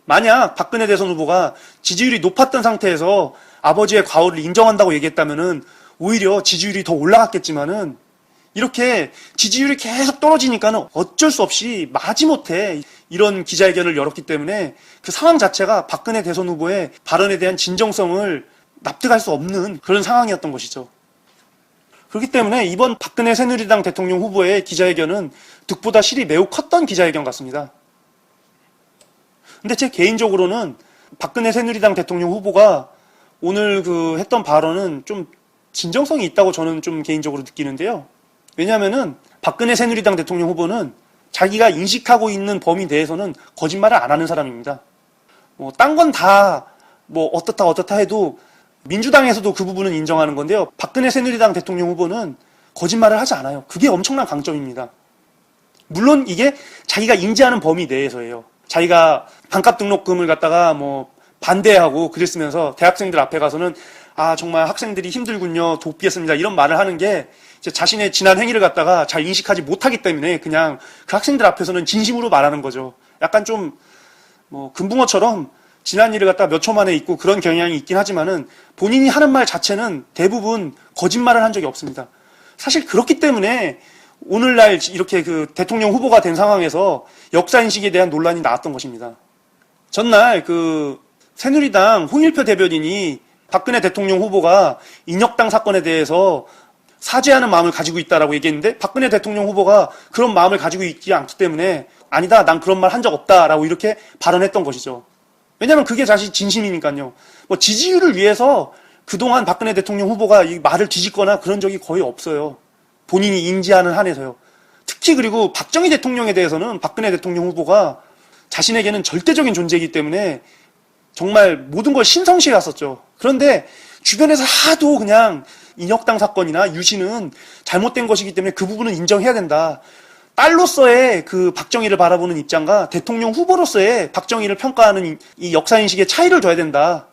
만약 박근혜 대선 후보가 지지율이 높았던 상태에서 아버지의 과오를 인정한다고 얘기했다면은 오히려 지지율이 더 올라갔겠지만은 이렇게 지지율이 계속 떨어지니까는 어쩔 수 없이 마지못해 이런 기자회견을 열었기 때문에 그 상황 자체가 박근혜 대선 후보의 발언에 대한 진정성을 납득할 수 없는 그런 상황이었던 것이죠. 그렇기 때문에 이번 박근혜 새누리당 대통령 후보의 기자회견은 득보다 실이 매우 컸던 기자회견 같습니다. 근데 제 개인적으로는 박근혜 새누리당 대통령 후보가 오늘 했던 발언은 좀 진정성이 있다고 저는 좀 개인적으로 느끼는데요. 왜냐하면은 박근혜 새누리당 대통령 후보는 자기가 인식하고 있는 범위 내에서는 거짓말을 안 하는 사람입니다. 딴 건 다 어떻다 해도 민주당에서도 그 부분은 인정하는 건데요. 박근혜 새누리당 대통령 후보는 거짓말을 하지 않아요. 그게 엄청난 강점입니다. 물론 이게 자기가 인지하는 범위 내에서예요. 자기가 반값 등록금을 갖다가 반대하고 글을 쓰면서 대학생들 앞에 가서는 정말 학생들이 힘들군요. 돕겠습니다. 이런 말을 하는 게 자신의 지난 행위를 갖다가 잘 인식하지 못하기 때문에 그냥 그 학생들 앞에서는 진심으로 말하는 거죠. 약간 좀 금붕어처럼 지난 일을 갖다가 몇 초 만에 잊고 그런 경향이 있긴 하지만은 본인이 하는 말 자체는 대부분 거짓말을 한 적이 없습니다. 사실 그렇기 때문에 오늘날 이렇게 대통령 후보가 된 상황에서 역사인식에 대한 논란이 나왔던 것입니다. 전날 새누리당 홍일표 대변인이 박근혜 대통령 후보가 인혁당 사건에 대해서 사죄하는 마음을 가지고 있다라고 얘기했는데 박근혜 대통령 후보가 그런 마음을 가지고 있지 않기 때문에 아니다, 난 그런 말 한 적 없다라고 이렇게 발언했던 것이죠. 왜냐하면 그게 사실 진심이니까요. 지지율을 위해서 그동안 박근혜 대통령 후보가 이 말을 뒤집거나 그런 적이 거의 없어요. 본인이 인지하는 한에서요. 특히 그리고 박정희 대통령에 대해서는 박근혜 대통령 후보가 자신에게는 절대적인 존재이기 때문에 정말 모든 걸 신성시해 왔었죠. 그런데 주변에서 하도 그냥 인혁당 사건이나 유신은 잘못된 것이기 때문에 그 부분은 인정해야 된다. 딸로서의 박정희를 바라보는 입장과 대통령 후보로서의 박정희를 평가하는 이 역사인식의 차이를 둬야 된다.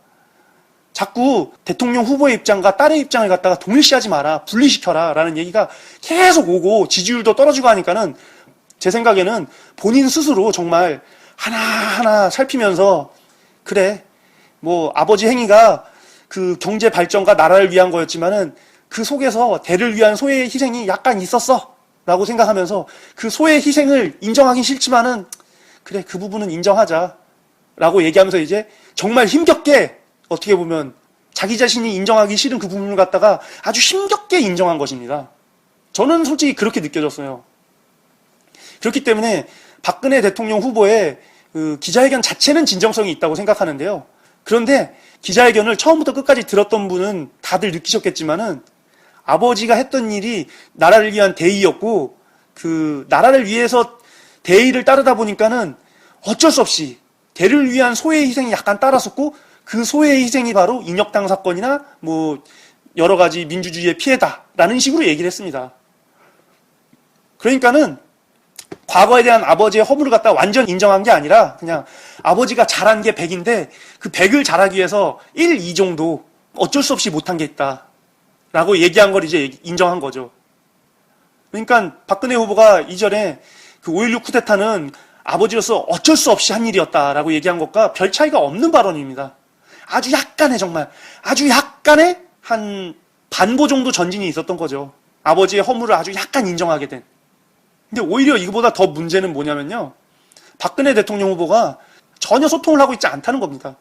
자꾸 대통령 후보의 입장과 딸의 입장을 갖다가 동일시하지 마라. 분리시켜라. 라는 얘기가 계속 오고 지지율도 떨어지고 하니까는 제 생각에는 본인 스스로 정말 하나하나 살피면서 그래, 아버지 행위가 경제 발전과 나라를 위한 거였지만은 그 속에서 대를 위한 소의 희생이 약간 있었어. 라고 생각하면서 그 소의 희생을 인정하긴 싫지만은 그래, 그 부분은 인정하자. 라고 얘기하면서 이제 정말 힘겹게 어떻게 보면 자기 자신이 인정하기 싫은 그 부분을 갖다가 아주 힘겹게 인정한 것입니다. 저는 솔직히 그렇게 느껴졌어요. 그렇기 때문에 박근혜 대통령 후보의 기자회견 자체는 진정성이 있다고 생각하는데요. 그런데 기자회견을 처음부터 끝까지 들었던 분은 다들 느끼셨겠지만은 아버지가 했던 일이 나라를 위한 대의였고 나라를 위해서 대의를 따르다 보니까는 어쩔 수 없이 대를 위한 소의 희생이 약간 따랐었고 그 소의 희생이 바로 인혁당 사건이나 여러 가지 민주주의의 피해다라는 식으로 얘기를 했습니다. 그러니까는 과거에 대한 아버지의 허물을 갖다 완전 인정한 게 아니라 그냥 아버지가 잘한 게 100인데 그 100을 잘하기 위해서 1, 2 정도 어쩔 수 없이 못한 게 있다. 라고 얘기한 걸 이제 인정한 거죠. 그러니까 박근혜 후보가 이전에 5.16 쿠데타는 아버지로서 어쩔 수 없이 한 일이었다라고 얘기한 것과 별 차이가 없는 발언입니다. 아주 약간의 한 반보 정도 전진이 있었던 거죠. 아버지의 허물을 아주 약간 인정하게 된. 근데 오히려 이거보다 더 문제는 뭐냐면요. 박근혜 대통령 후보가 전혀 소통을 하고 있지 않다는 겁니다.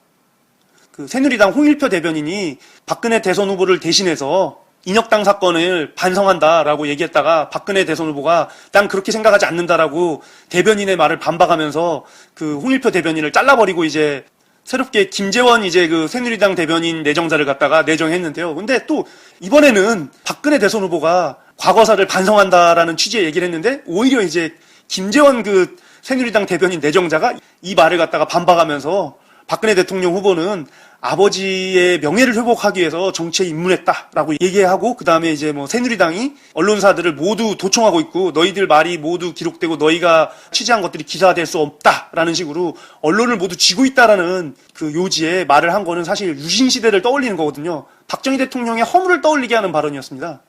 새누리당 홍일표 대변인이 박근혜 대선 후보를 대신해서 인혁당 사건을 반성한다라고 얘기했다가 박근혜 대선 후보가 난 그렇게 생각하지 않는다라고 대변인의 말을 반박하면서 홍일표 대변인을 잘라버리고 이제 새롭게 김재원 새누리당 대변인 내정자를 갖다가 내정했는데요. 근데 또 이번에는 박근혜 대선 후보가 과거사를 반성한다라는 취지의 얘기를 했는데 오히려 이제 김재원 그 새누리당 대변인 내정자가 이 말을 갖다가 반박하면서 박근혜 대통령 후보는 아버지의 명예를 회복하기 위해서 정치에 입문했다라고 얘기하고 그 다음에 이제 뭐 새누리당이 언론사들을 모두 도청하고 있고 너희들 말이 모두 기록되고 너희가 취재한 것들이 기사화될 수 없다라는 식으로 언론을 모두 쥐고 있다라는 그 요지에 말을 한 거는 사실 유신 시대를 떠올리는 거거든요. 박정희 대통령의 허물을 떠올리게 하는 발언이었습니다.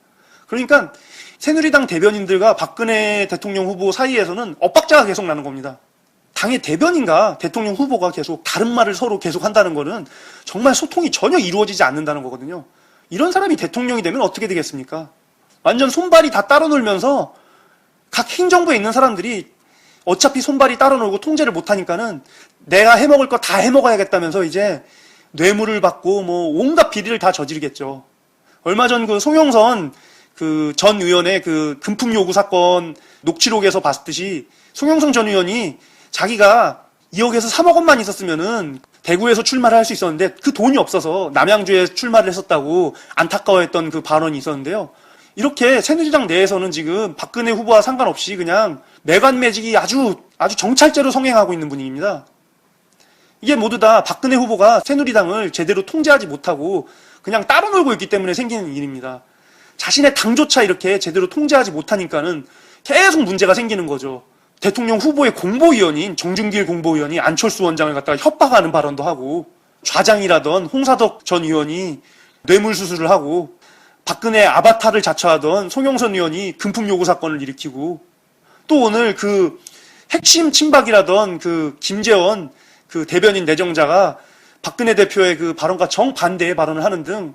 그러니까 새누리당 대변인들과 박근혜 대통령 후보 사이에서는 엇박자가 계속 나는 겁니다. 당의 대변인과 대통령 후보가 계속 다른 말을 서로 계속 한다는 거는 정말 소통이 전혀 이루어지지 않는다는 거거든요. 이런 사람이 대통령이 되면 어떻게 되겠습니까? 완전 손발이 다 따로 놀면서 각 행정부에 있는 사람들이 어차피 손발이 따로 놀고 통제를 못하니까는 내가 해먹을 거 다 해먹어야겠다면서 이제 뇌물을 받고 뭐 온갖 비리를 다 저지르겠죠. 얼마 전 그 송영선 그 전 의원의 그 금품 요구 사건 녹취록에서 봤듯이 송영선 전 의원이 자기가 2억에서 3억 원만 있었으면은 대구에서 출마를 할 수 있었는데 그 돈이 없어서 남양주에 출마를 했었다고 안타까워했던 그 발언이 있었는데요. 이렇게 새누리당 내에서는 지금 박근혜 후보와 상관없이 그냥 매관매직이 아주 정찰제로 성행하고 있는 분위기입니다. 이게 모두 다 박근혜 후보가 새누리당을 제대로 통제하지 못하고 그냥 따로 놀고 있기 때문에 생기는 일입니다. 자신의 당조차 이렇게 제대로 통제하지 못하니까는 계속 문제가 생기는 거죠. 대통령 후보의 공보위원인 정준길 공보위원이 안철수 원장을 갖다가 협박하는 발언도 하고 좌장이라던 홍사덕 전 의원이 뇌물수수를 하고 박근혜 아바타를 자처하던 송영선 의원이 금품 요구 사건을 일으키고 또 오늘 그 핵심 친박이라던 그 김재원 그 대변인 내정자가 박근혜 대표의 그 발언과 정반대의 발언을 하는 등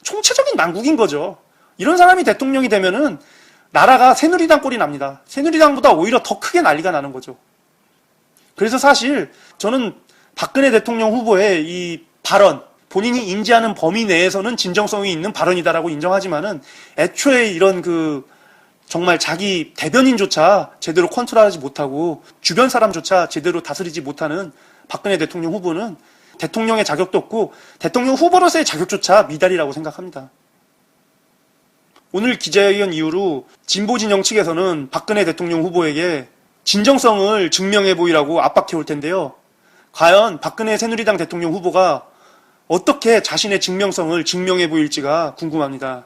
총체적인 난국인 거죠. 이런 사람이 대통령이 되면은 나라가 새누리당 꼴이 납니다. 새누리당보다 오히려 더 크게 난리가 나는 거죠. 그래서 사실 저는 박근혜 대통령 후보의 이 발언, 본인이 인지하는 범위 내에서는 진정성이 있는 발언이다라고 인정하지만은 애초에 이런 그 정말 자기 대변인조차 제대로 컨트롤하지 못하고 주변 사람조차 제대로 다스리지 못하는 박근혜 대통령 후보는 대통령의 자격도 없고 대통령 후보로서의 자격조차 미달이라고 생각합니다. 오늘 기자회견 이후로 진보 진영 측에서는 박근혜 대통령 후보에게 진정성을 증명해 보이라고 압박해 올 텐데요. 과연 박근혜 새누리당 대통령 후보가 어떻게 자신의 증명성을 증명해 보일지가 궁금합니다.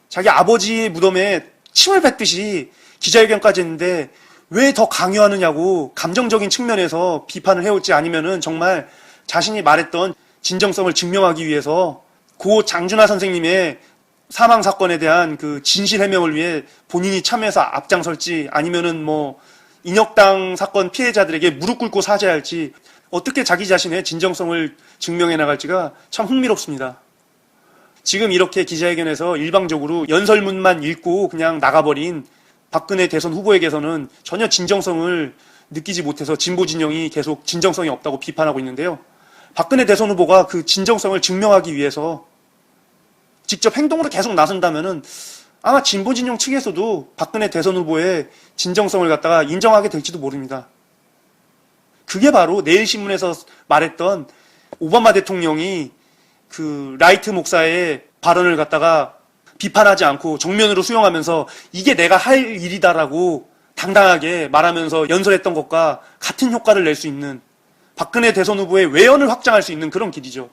자기 아버지의 무덤에 침을 뱉듯이 기자회견까지 했는데 왜 더 강요하느냐고 감정적인 측면에서 비판을 해올지 아니면은 정말 자신이 말했던 진정성을 증명하기 위해서 고 장준하 선생님의 사망 사건에 대한 그 진실 해명을 위해 본인이 참여해서 앞장설지 아니면은 뭐 인혁당 사건 피해자들에게 무릎 꿇고 사죄할지 어떻게 자기 자신의 진정성을 증명해 나갈지가 참 흥미롭습니다. 지금 이렇게 기자회견에서 일방적으로 연설문만 읽고 그냥 나가버린 박근혜 대선 후보에게서는 전혀 진정성을 느끼지 못해서 진보 진영이 계속 진정성이 없다고 비판하고 있는데요. 박근혜 대선 후보가 그 진정성을 증명하기 위해서 직접 행동으로 계속 나선다면은 아마 진보 진영 측에서도 박근혜 대선 후보의 진정성을 갖다가 인정하게 될지도 모릅니다. 그게 바로 내일신문에서 말했던 오바마 대통령이 그 라이트 목사의 발언을 갖다가 비판하지 않고 정면으로 수용하면서 이게 내가 할 일이다라고 당당하게 말하면서 연설했던 것과 같은 효과를 낼 수 있는 박근혜 대선 후보의 외연을 확장할 수 있는 그런 길이죠.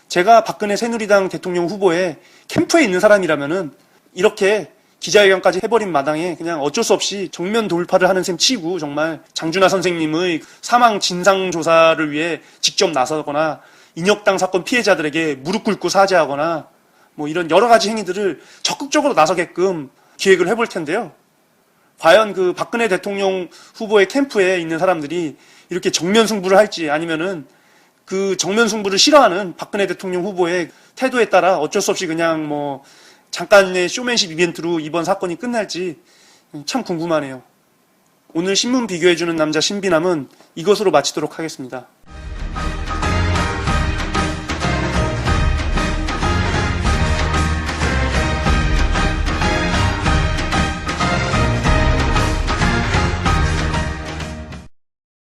제가 박근혜 새누리당 대통령 후보의 캠프에 있는 사람이라면은 이렇게 기자회견까지 해버린 마당에 그냥 어쩔 수 없이 정면 돌파를 하는 셈 치고 정말 장준하 선생님의 사망 진상조사를 위해 직접 나서거나 인혁당 사건 피해자들에게 무릎 꿇고 사죄하거나 뭐 이런 여러 가지 행위들을 적극적으로 나서게끔 기획을 해볼 텐데요. 과연 그 박근혜 대통령 후보의 캠프에 있는 사람들이 이렇게 정면 승부를 할지 아니면은 그 정면 승부를 싫어하는 박근혜 대통령 후보의 태도에 따라 어쩔 수 없이 그냥 뭐 잠깐의 쇼맨십 이벤트로 이번 사건이 끝날지 참 궁금하네요. 오늘 신문 비교해주는 남자 신비남은 이것으로 마치도록 하겠습니다.